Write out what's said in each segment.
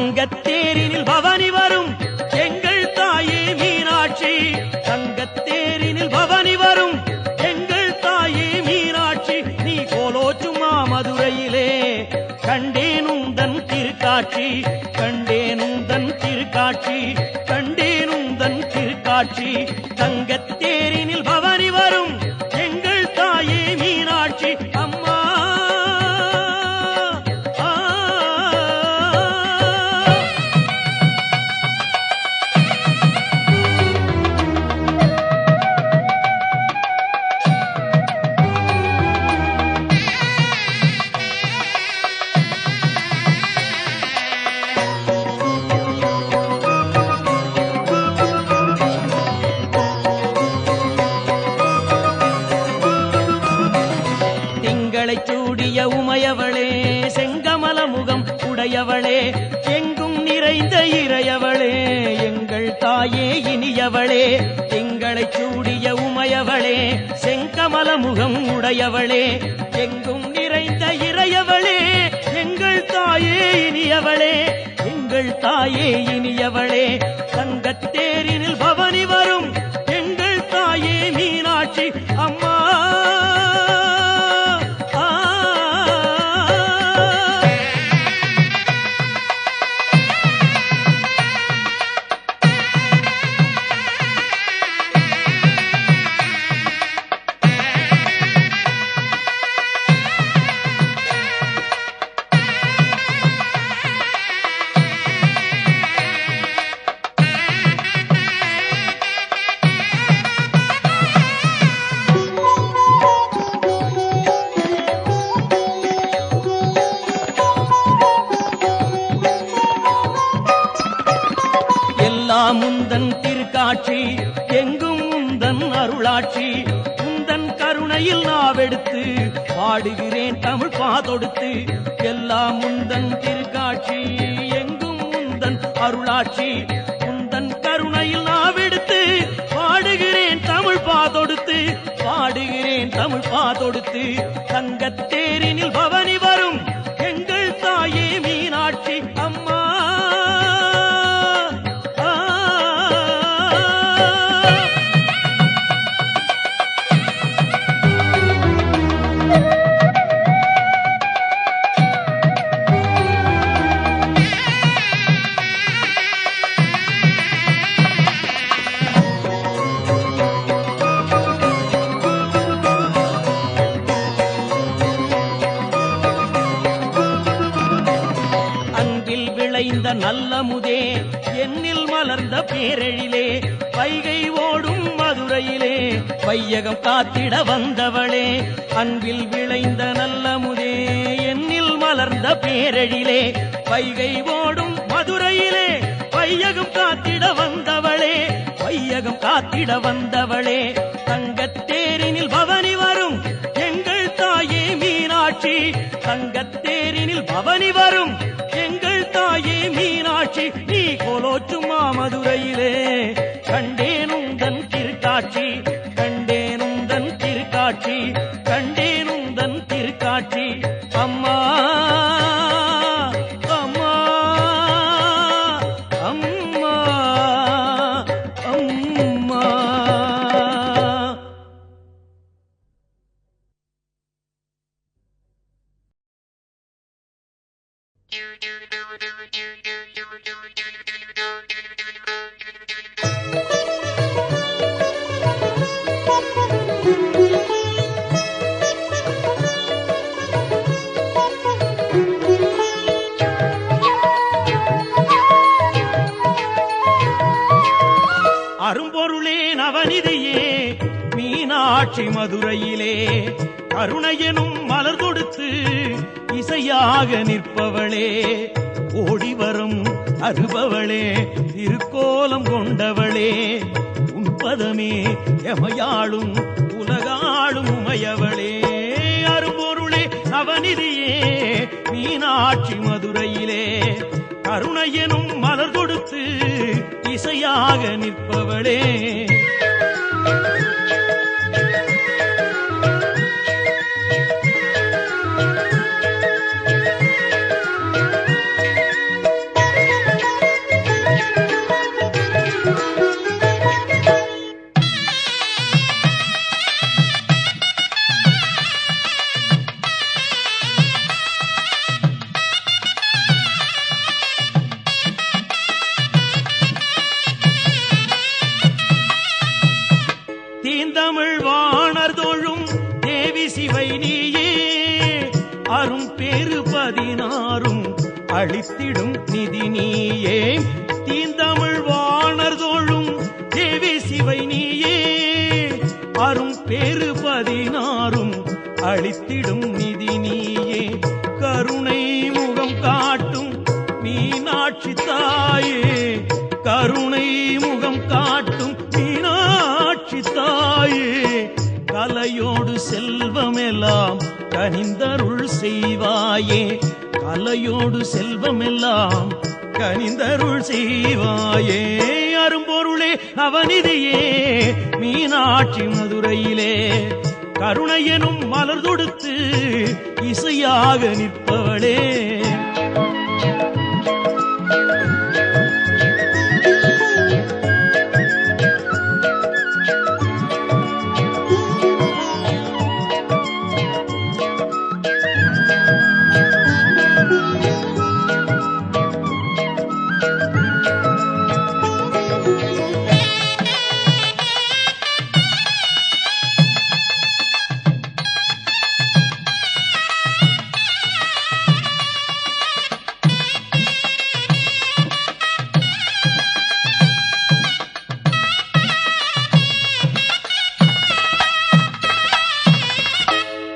தங்கத்தேரினில் பவனி வரும் எங்கள் தாயே மீனாட்சி. தங்கத்தேரினில் பவனி வரும் எங்கள் தாயே மீனாட்சி. நீ கோலோச்சுமா மதுரையிலே கண்டேனுந்தன் திருக்காட்சி. கண்டேனுந்தன் திருக்காட்சி. கண்டேனுந்தன் திருக்காட்சி. தங்கத்தேரினில் பவனி வரும் எங்கள் தாயே மீனாட்சி. அம்மா சூடிய உமையவளே செங்கமல முகம் உடையவளே எங்கும் நிறைந்த இறையவளே எங்கள் தாயே இனியவளே. எங்களை சூடிய உமையவளே செங்கமல முகம் உடையவளே எங்கும் நிறைந்த இறையவளே எங்கள் தாயே இனியவளே. எங்கள் தாயே இனியவளே. தங்கத்தேரினில் பவனி வரும் எங்கள் தாயே மீனாட்சி. அம்மா முந்தன் திருக்காட்சி எங்கும் முந்தன் அருளாட்சி. முந்தன் கருணையில் நாவெடுத்து பாடுகிறேன் தமிழ் பாதொடுத்து. எல்லாம் முந்தன் திருக்காட்சி எங்கும் முந்தன் அருளாட்சி. முந்தன் கருணையில் நாவெடுத்து பாடுகிறேன் தமிழ் பாதொடுத்து. பாடுகிறேன் தமிழ் பாதொடுத்து. தங்கத்தேரினில் பவனி வரும் எங்கள் தாயே மீனாட்சி. அம்மா விளைந்த நல்லமுதே என்னில் மலர்ந்த பேரெழிலே வைகை ஓடும் மதுரையிலே வையகம் காத்திட வந்தவளே. அன்பில் விளைந்த நல்லமுதே என்னில் மலர்ந்த பேரெழிலே வைகை ஓடும் மதுரையிலே வையகம் காத்திட வந்தவளே. வையகம் காத்திட வந்தவளே. தங்கத்தேரினில் பவனி வரும் எங்கள் தாயே மீனாட்சி. தங்கத்தேரினில் பவனி வரும் எங்கள் தாயே மீனாட்சி. நீ கோலோச்சுமா மதுரையிலே கண்டேனுந்தன் திருக்காட்சி. கண்டேனுந்தன் திருக்காட்சி. கண்டேனுந்தன் திருக்காட்சி. அம்மா அம்மா அம்மா அம்மா. அரும்பொருளே நவநிதியே மீனாட்சி மதுரையிலே கருணையெனும் மலர் தொடுத்து இசையாக நிற்பவளே. ஓடிவரும் அருபவளே திருக்கோலம் கொண்டவளே. உன்பதமே எமையாளும் உலகாளும் உமையவளே. அரும்பொருளே நவநிதியே மீனாட்சி மதுரையிலே கருணையெனும் மலர் தொடுத்து இசையாக நிற்பவளே. தீந்தமிழ் வாணர் தோழும் தேவி சிவை நீயே அரும் பேரு 16 அளித்திடும் நிதி நீயே தீந்தமிழ் வாணர் தோழும் தேவி சிவை நீயே அரும் பேரு 16 அளித்திடும் நிதி நீயே கருணை முகம் காட்டும் மீனாட்சி தாயே கருணை முகம் காட்டும் மீனாட்சி தாயே கலையோடு செல்வமெல்லாம் கனிந்தருள் செய்வாயே கலையோடு செல்வமெல்லாம் கனிந்தருள் செய்வாயே அரும்பொருளே அவனிதியே மீனாட்சி மதுரையிலே கருணையெனும் மலர் தொடுத்து இசையாக நிற்பவளே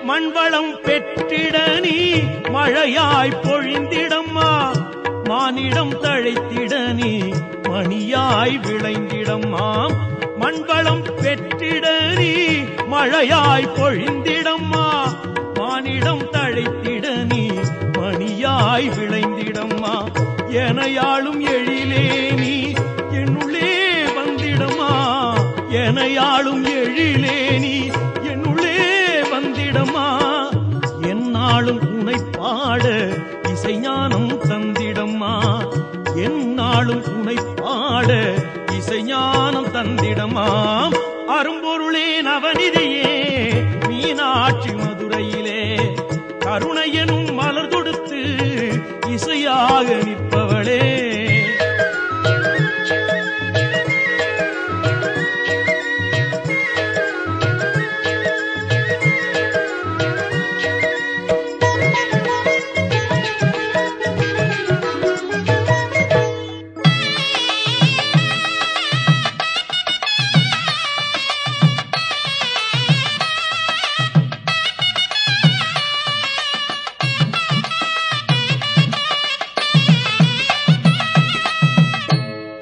மண்வளம் பெற்றிட நீ மழையாய் பொழிந்திடம்மா மானிடம் தழைத்திட நீ மணியாய் விளைந்திடம்மா மண்வளம் பெற்றிட நீ மழையாய் பொழிந்திடம்மா மானிடம் தழைத்திட நீ மணியாய் விளைந்திடம்மா எனையாளும் எழிலே நீ என்னுள்ளே வந்திடம்மா எனையாளும் எழிலே நீ என்னுள்ளே வந்திடம்மா என்னாலும் உனை பாட இசைஞானம் தந்திடம்மா என்னாலும் உனை பாட இசைஞானம் தந்திடம்மா அரும்பொருளே நவநிதியே மீனாட்சி மதுரையிலே கருணையெனும் மலர் தொடுத்து இசையாக நிற்பவளே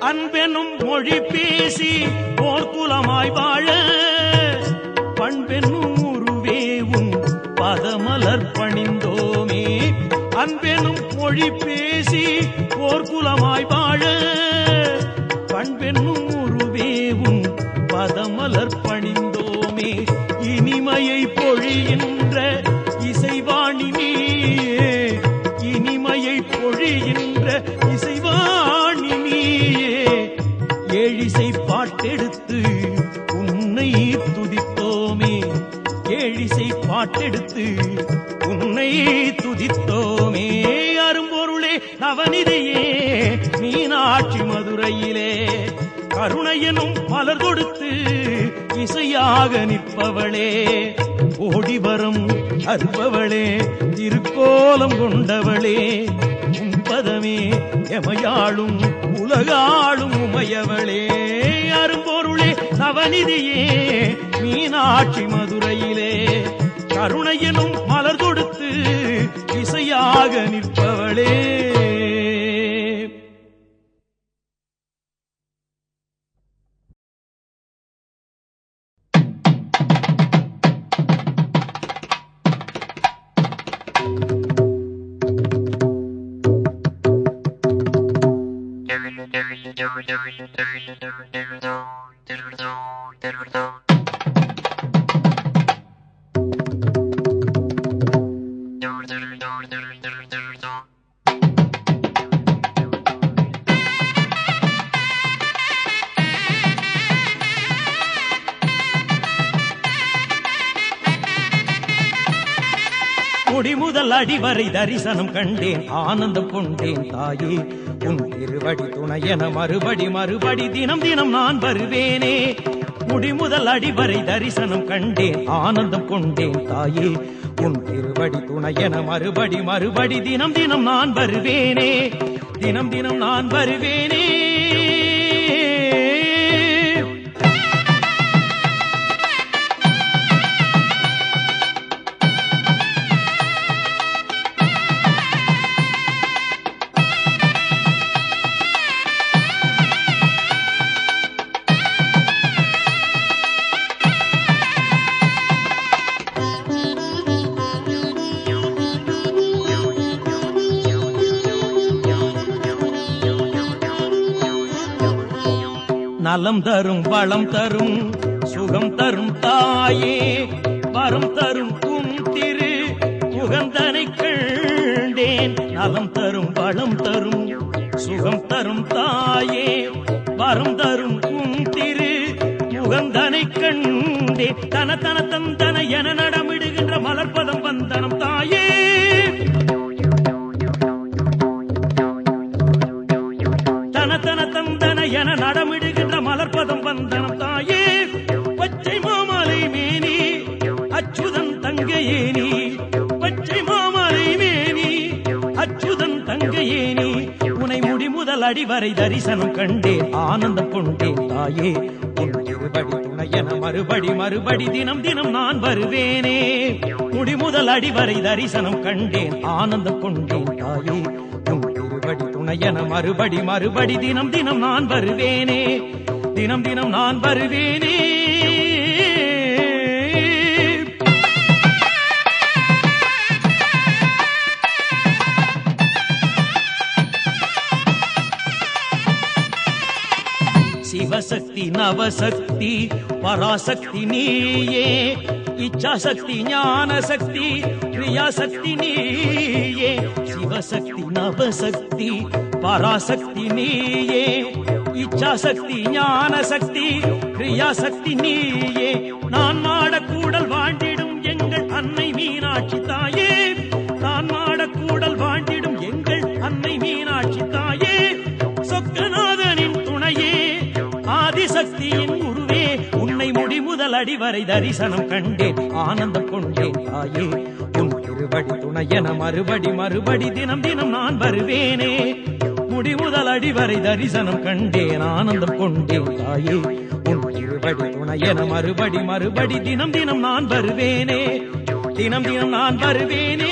அன்பெனும் மொழி பேசி ஓர் குலமாய் வாழ பண்பெனும் உருவேவும் பதமலர் பணிந்தோமே அன்பெனும் மொழி பேசி ஓர் குலமாய் வாழ பண்பெனும் உருவேவும் பதமலர் பணிந்தோமே இனிமையை பொழிகின்ற இசைவாணி நீயே இனிமையை பொழிகின்ற இசைவாணி நீயே ஏழிசை பாட்டெடுத்து உன்னை துதித்தோமே ஏழிசை பாட்டெடுத்து உன்னை துதித்தோமே அரும்பொருளே நவநிதியே மீனாட்சி மதுரையிலே கருணையெனும் மலர் கொடுத்து இசையாக நிற்பவளே ஓடிவரம் அருபவளே திருக்கோலம் கொண்டவளே உன்பதமே எமையாளும் உலகாளும் உமையவளே அரும்பொருளே நவநிதியே மீனாட்சி மதுரையிலே கருணையெனும் மலர் கொடுத்து இசையாக நிற்பவளே முடிமுதல் அடிவரை தரிசனம் கண்டேன் ஆனந்தம் கொண்டேன் தாயே உன் திருவடி துணையென மறுபடி மறுபடி தினம் தினம் நான் வருவேனே முடிமுதல் அடிவரை தரிசனம் கண்டேன் ஆனந்தம் கொண்டேன் தாயே உன் திருவடி துணையென மறுபடி மறுபடி தினம் தினம் நான் வருவேனே தினம் தினம் நான் வருவேனே நலம் தரும் வளம் தரும் சுகம் தரும் தாயே வரம் தரும் உன் திரு முகந்தனை கண்டேன் நலம் தரும் வளம் தரும் சுகம் தரும் தாயே வரம் தரும் உன் திரு முகந்தனை கண்டே தன தன தந்தன என நடமிடுகின்ற மலர்பதம் வந்தனம் தாயே தன தன தந்தன என நடமிடுகின்ற மலர்பதம் வந்தனம் தாயே பச்சை மாமலை மேனி அச்சுதன் தங்கையேனி பச்சை மாமலை மேனி அச்சுதன் தங்கையேனி உனை முடிமுதல் அடிவரை தரிசனம் கண்டேன் ஆனந்தம் கொண்டேன் தாயே உன் திருவடி துணையென மறுபடி மறுபடி தினம் தினம் நான் வருவேனே முடிமுதல் அடிவரை தரிசனம் கண்டேன் ஆனந்தம் கொண்டேன் தாயே உன் திருவடி துணையென மறுபடி மறுபடி தினம் தினம் நான் வருவேனே தினம் தினம் நான் வருவேனே சிவசக்தி நவசக்தி பராசக்தி நீயே இச்சாசக்தி ஞானசக்தி கிரியாசக்தி நீயே சிவசக்தி நவசக்தி பராசக்தி நீயே இச்சாசக்தி ஞானசக்தி கிரியாசக்தி நீயே நான் மாடக்கூடல் வாழ்ந்திடும் எங்கள் அன்னை மீனாட்சி தாயே நான் மாடக்கூடல் வாழ்ந்திடும் எங்கள் அன்னை மீனாட்சி தாயே சொக்கநாதனின் துணையே ஆதிசக்தியின் உருவே உன்னை முடிமுதல் அடிவரை தரிசனம் கண்டேன் ஆனந்தம் கொண்டேன் தாயே உன் திருவடி துணையென மறுபடி மறுபடி தினம் தினம் நான் வருவேனே முடிமுதல் அடிவரை தரிசனம் கண்டேன் ஆனந்தம் கொண்டேன் தாயே உன் திருவடி துணையென மறுபடி மறுபடி தினம் தினம் நான் வருவேனே தினம் தினம் நான் வருவேனே